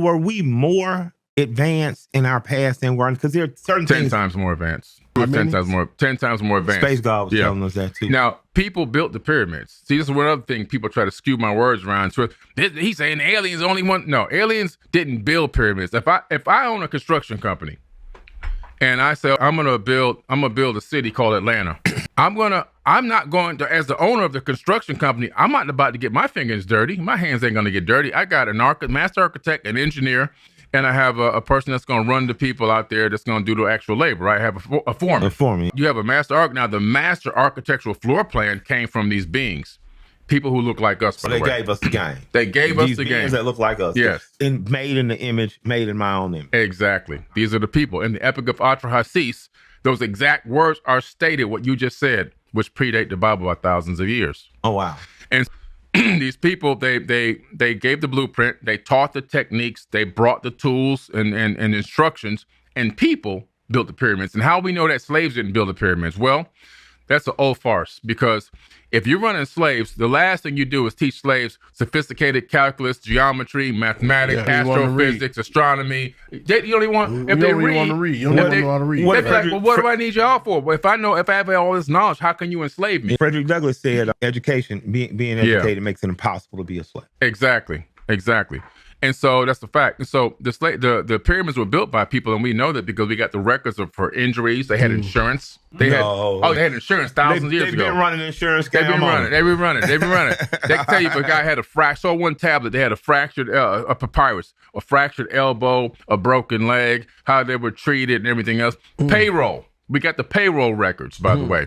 Were we more advanced in our past than we're because there are certain 10 things. times more advanced. 10 times more advanced. Space God was telling us that too. Now, people built the pyramids. See, this is one other thing people try to skew my words around. So he's saying aliens only one. No, aliens didn't build pyramids. If I own a construction company and I say I'm gonna build a city called Atlanta, I'm not going to, as the owner of the construction company, I'm not about to get my fingers dirty. My hands ain't gonna get dirty. I got a master architect, an engineer, and I have a person that's going to run the people out there that's going to do the actual labor, right? I have a foreman. A foreman. You have a master architect. Now, the master architectural floor plan came from these beings, people who look like us. So they gave us the game. They gave us the game. These beings that look like us. Yes. And made in the image, made in my own image. Exactly. These are the people. In the Epic of Atrahasis, those exact words are stated, what you just said, which predate the Bible by thousands of years. Oh, wow. And these people, they gave the blueprint, they taught the techniques, they brought the tools and instructions, and people built the pyramids. And how we know that slaves didn't build the pyramids? Well, that's an old farce, because if you're running slaves, the last thing you do is teach slaves sophisticated calculus, geometry, mathematics, astrophysics, astronomy. You don't even want, if they read, you don't even know how to read. They'd be like, well, what do I need y'all for? Well, if I have all this knowledge, how can you enslave me? Frederick Douglass said education, being educated makes it impossible to be a slave. Exactly. And so that's the fact. And so the pyramids were built by people, and we know that because we got the records for injuries. They had insurance. They had insurance thousands of years ago. They've been running insurance. They've been running. They can tell you if a guy had a fracture, one tablet, they had a fractured a papyrus, a fractured elbow, a broken leg, how they were treated and everything else. Payroll. We got the payroll records, by the way.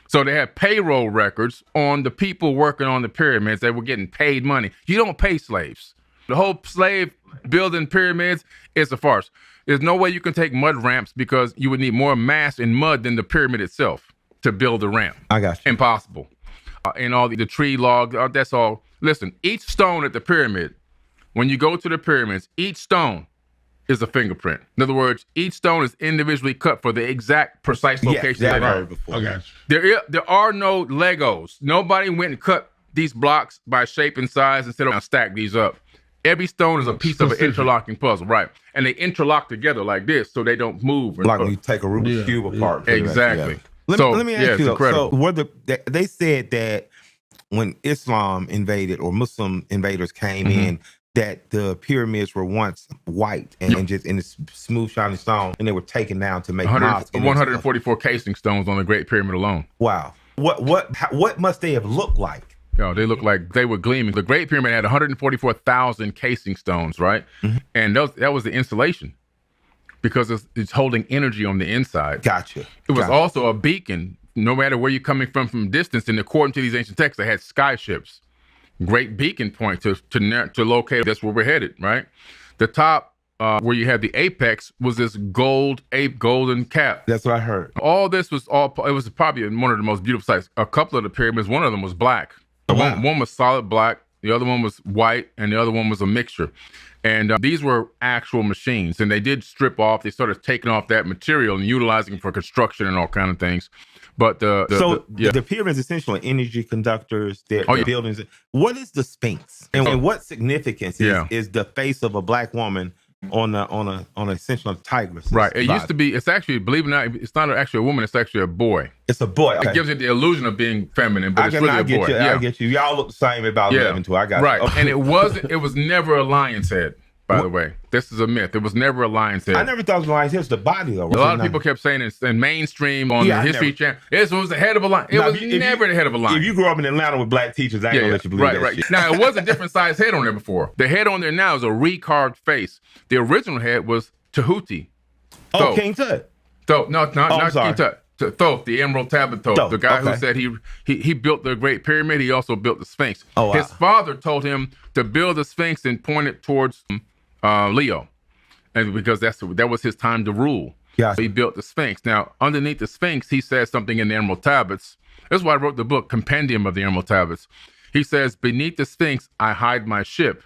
So they had payroll records on the people working on the pyramids. They were getting paid money. You don't pay slaves. The whole slave building pyramids is a farce. There's no way you can take mud ramps because you would need more mass in mud than the pyramid itself to build the ramp. I got you. Impossible. And all the tree log, that's all. Listen, each stone at the pyramid, when you go to the pyramids, each stone is a fingerprint. In other words, each stone is individually cut for the exact precise location. I've heard before. I got you. There are no Legos. Nobody went and cut these blocks by shape and size and said, I'm gonna stack these up. Every stone is a piece of an interlocking puzzle, right? And they interlock together like this so they don't move. Like when you take a Rubik's Cube apart. Exactly. Let me ask you, incredible. So they said that when Islam invaded or Muslim invaders came in, that the pyramids were once white and just in this smooth, shiny stone, and they were taken down to make mosques. 144 casing stones on the Great Pyramid alone. Wow. What must they have looked like? They look like they were gleaming. The Great Pyramid had 144,000 casing stones, right? And that was the insulation because it's holding energy on the inside. Gotcha. It was also a beacon, no matter where you're coming from distance. And according to these ancient texts, they had sky ships, great beacon point to locate. That's where we're headed, right? The top where you had the apex was this golden cap. That's what I heard. All this was it was probably one of the most beautiful sites. A couple of the pyramids, one of them was black. One was solid black, the other one was white, and the other one was a mixture. And these were actual machines, and they did strip off. They started taking off that material and utilizing it for construction and all kind of things. But the pyramids essentially essentially energy conductors. The buildings. What is the Sphinx, and what significance is the face of a black woman on essentially a tigress? Right. It used to be. It's actually, believe it or not, it's not actually a woman. It's actually a boy. It's a boy. Okay. It gives it the illusion of being feminine, but it's really a boy. I get you. Y'all look the same about 11 too. I got right. you. Okay. And it was never a lion's head. By the way, this is a myth. It was never a lion's head. I never thought it was a lion's head. It's the body, though. A lot of people kept saying it's in mainstream on the History Channel. It was the head of a lion. It was never the head of a lion. If you grew up in Atlanta with black teachers, I ain't gonna let you believe that shit. Now, it was a different size head on there before. The head on there now is a recarved face. The original head was Tahuti. Oh, King Tut. Thoth. No, not King Tut. Thoth, the Emerald Tablet Thoth. The guy who said he built the Great Pyramid. He also built the Sphinx. Oh, wow. His father told him to build the Sphinx and point it towards Leo, and because that was his time to rule. Yeah, so he built the Sphinx. Now, underneath the Sphinx, he says something in the Emerald Tablets. That's why I wrote the book, Compendium of the Emerald Tablets. He says, "Beneath the Sphinx, I hide my ship,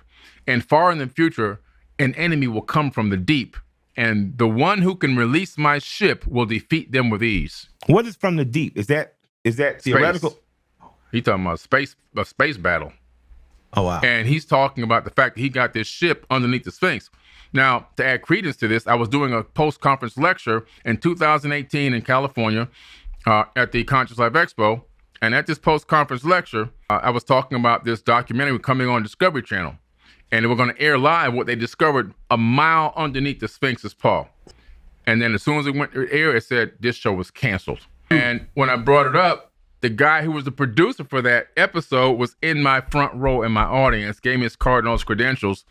and far in the future, an enemy will come from the deep, and the one who can release my ship will defeat them with ease." What is from the deep? Is that theoretical? He talking about a space battle. Oh, wow. And he's talking about the fact that he got this ship underneath the Sphinx. Now, to add credence to this, I was doing a post-conference lecture in 2018 in California at the Conscious Life Expo. And at this post-conference lecture, I was talking about this documentary coming on Discovery Channel. And they were going to air live what they discovered a mile underneath the Sphinx's paw. And then as soon as it went to air, it said this show was canceled. And when I brought it up, the guy who was the producer for that episode was in my front row in my audience, gave me his card and all his credentials.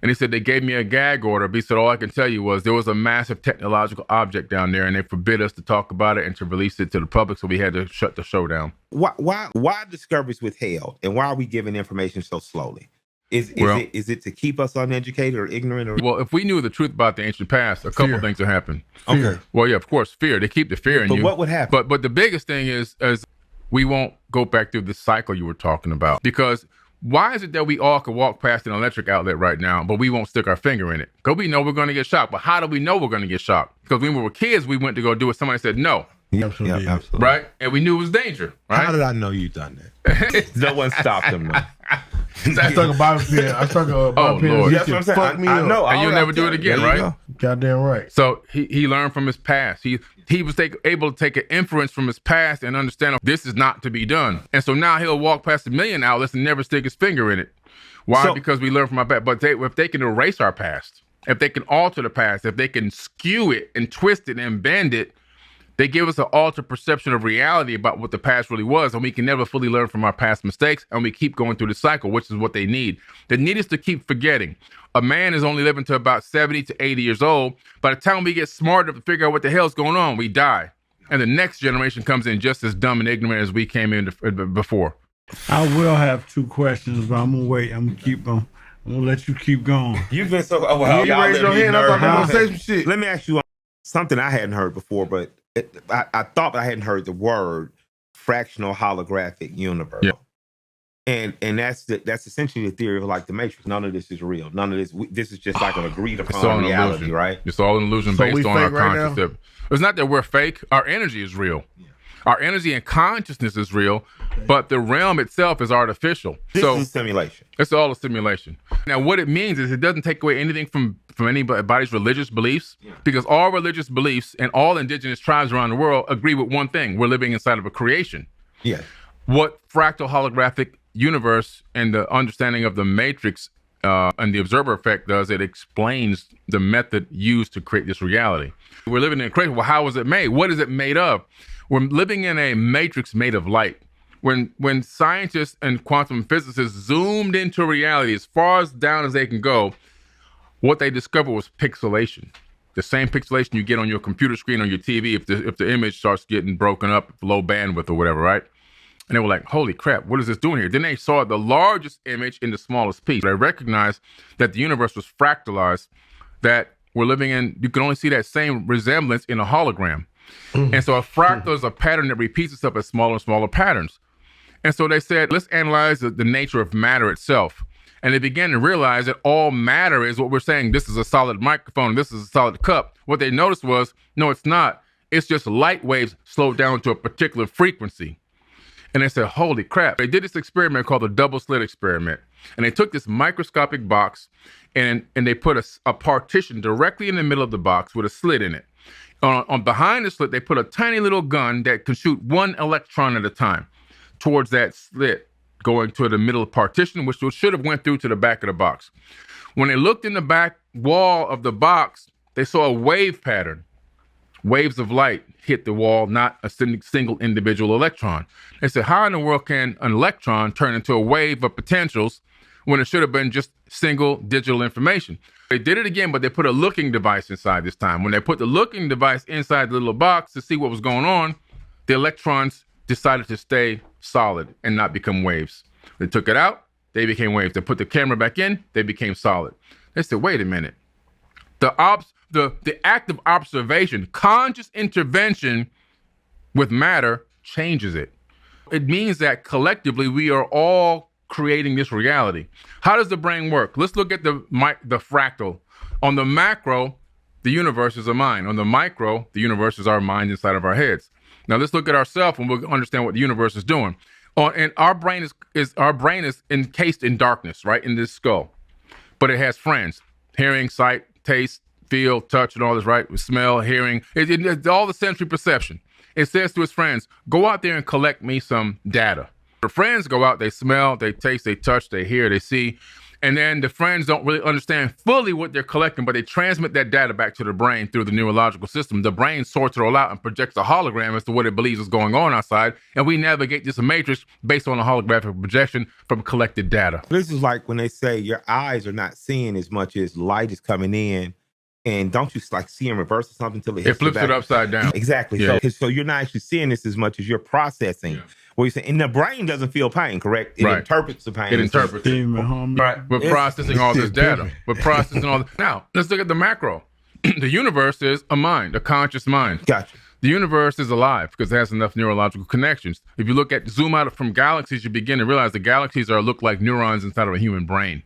And he said they gave me a gag order. But he said, all I can tell you was there was a massive technological object down there and they forbid us to talk about it and to release it to the public. So we had to shut the show down. Why Discovery's withheld? And why are we giving information so slowly? Is it to keep us uneducated or ignorant? Or? Well, if we knew the truth about the ancient past, a couple things would happen. Okay. Well, yeah, of course, fear. They keep the fear in you. But what would happen? But the biggest thing is we won't go back through the cycle you were talking about. Because why is it that we all could walk past an electric outlet right now, but we won't stick our finger in it? Because we know we're going to get shocked. But how do we know we're going to get shocked? Because when we were kids, we went to go do it. Somebody said no. Absolutely. Yeah, absolutely. Right? And we knew it was danger. Right? How did I know you done that? No one stopped them. No. I stuck a bottle pin. I stuck a bottle pin. Lord. That's what I'm saying. Fuck me I know. And you'll never do it again, right? Goddamn right. So he learned from his past. He was able to take an inference from his past and understand this is not to be done. And so now he'll walk past a million outlets and never stick his finger in it. Why? Because we learned from our past. But if they can erase our past, if they can alter the past, if they can skew it and twist it and bend it, they give us an altered perception of reality about what the past really was, and we can never fully learn from our past mistakes, and we keep going through the cycle, which is what they need. They need us to keep forgetting. A man is only living to about 70 to 80 years old. By the time we get smart enough to figure out what the hell's going on, we die. And the next generation comes in just as dumb and ignorant as we came in before. I will have two questions, but I'm gonna wait. I'm gonna let you keep going. You've been so. Oh, well, You raised your hand. I thought I was gonna say some shit. Let me ask you something I hadn't heard before, but I thought I hadn't heard the word fractional holographic universe. Yeah. And that's essentially the theory of like the Matrix. None of this is real. None of this. This is just like an agreed It's all upon an reality, illusion. right? It's all an illusion So based we on our fake right now? consciousness. It's not that we're fake. Our energy is real. Yeah. Our energy and consciousness is real, but the realm itself is artificial. This so is a simulation. It's all a simulation. Now, what it means is it doesn't take away anything from anybody's religious beliefs, because all religious beliefs and all indigenous tribes around the world agree with one thing: we're living inside of a creation. Yeah. What fractal holographic universe and the understanding of the matrix and the observer effect does, it explains the method used to create this reality. We're living in a creation. Well, how was it made? What is it made of? We're living in a matrix made of light. When scientists and quantum physicists zoomed into reality as far as down as they can go, what they discovered was pixelation. The same pixelation you get on your computer screen on your TV if the image starts getting broken up, low bandwidth or whatever, right? And they were like, holy crap, what is this doing here? Then they saw the largest image in the smallest piece. They recognized that the universe was fractalized, that we're living in, you can only see that same resemblance in a hologram. And so a fractal is a pattern that repeats itself as smaller and smaller patterns. And so they said, let's analyze the nature of matter itself. And they began to realize that all matter is what we're saying. This is a solid microphone. This is a solid cup. What they noticed was, no, it's not. It's just light waves slowed down to a particular frequency. And they said, holy crap. They did this experiment called the double slit experiment. And they took this microscopic box and they put a partition directly in the middle of the box with a slit in it. On behind the slit, they put a tiny little gun that can shoot one electron at a time towards that slit, going to the middle partition, which should have went through to the back of the box. When they looked in the back wall of the box, they saw a wave pattern. Waves of light hit the wall, not a single individual electron. They said, how in the world can an electron turn into a wave of potentials when it should have been just single digital information? They did it again, but they put a looking device inside this time. When they put the looking device inside the little box to see what was going on, the electrons decided to stay solid and not become waves. They took it out, they became waves. They put the camera back in, they became solid. They said, wait a minute. The act of observation, conscious intervention with matter changes it. It means that collectively we are all creating this reality. How does the brain work? Let's look at the fractal. On the macro, the universe is a mind. On the micro, the universe is our mind inside of our heads. Now let's look at ourselves and we'll understand what the universe is doing. And our brain is encased in darkness, right, in this skull, but it has friends: hearing, sight, taste, feel, touch, and all this, right? Smell, hearing, it's all the sensory perception. It says to his friends, go out there and collect me some data. The friends go out, they smell, they taste, they touch, they hear, they see. And then the friends don't really understand fully what they're collecting, but they transmit that data back to the brain through the neurological system. The brain sorts it all out and projects a hologram as to what it believes is going on outside. And we navigate this matrix based on a holographic projection from collected data. This is like when they say your eyes are not seeing as much as light is coming in. And don't you like see in reverse or something until it hits flips it upside down. Exactly. Yeah. So you're not actually seeing this as much as you're processing. Yeah. What you say, and the brain doesn't feel pain, correct? It interprets the pain. It interprets it. Right. We're processing all this data. We're processing all this. Now, let's look at the macro. The universe is a mind, a conscious mind. Gotcha. The universe is alive because it has enough neurological connections. If you zoom out from galaxies, you begin to realize the galaxies look like neurons inside of a human brain.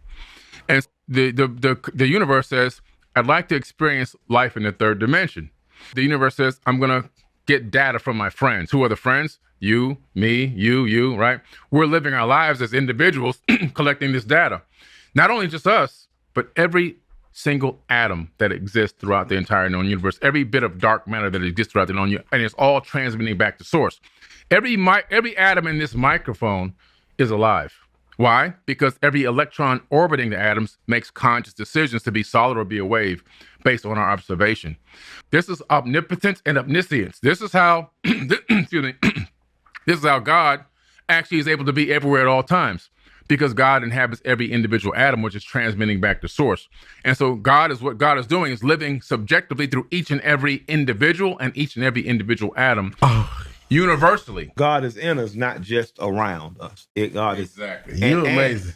And the universe says, I'd like to experience life in the third dimension. The universe says, I'm going to get data from my friends. Who are the friends? You, me, you, right? We're living our lives as individuals collecting this data. Not only just us, but every single atom that exists throughout the entire known universe, every bit of dark matter that exists throughout the known universe, and it's all transmitting back to source. Every atom in this microphone is alive. Why? Because every electron orbiting the atoms makes conscious decisions to be solid or be a wave based on our observation. This is omnipotence and omniscience. This is how, excuse me, this is how God actually is able to be everywhere at all times, because God inhabits every individual atom, which is transmitting back to source. And so what God is doing is living subjectively through each and every individual and each and every individual atom. Universally. God is in us, not just around us. God is exactly. You're amazing.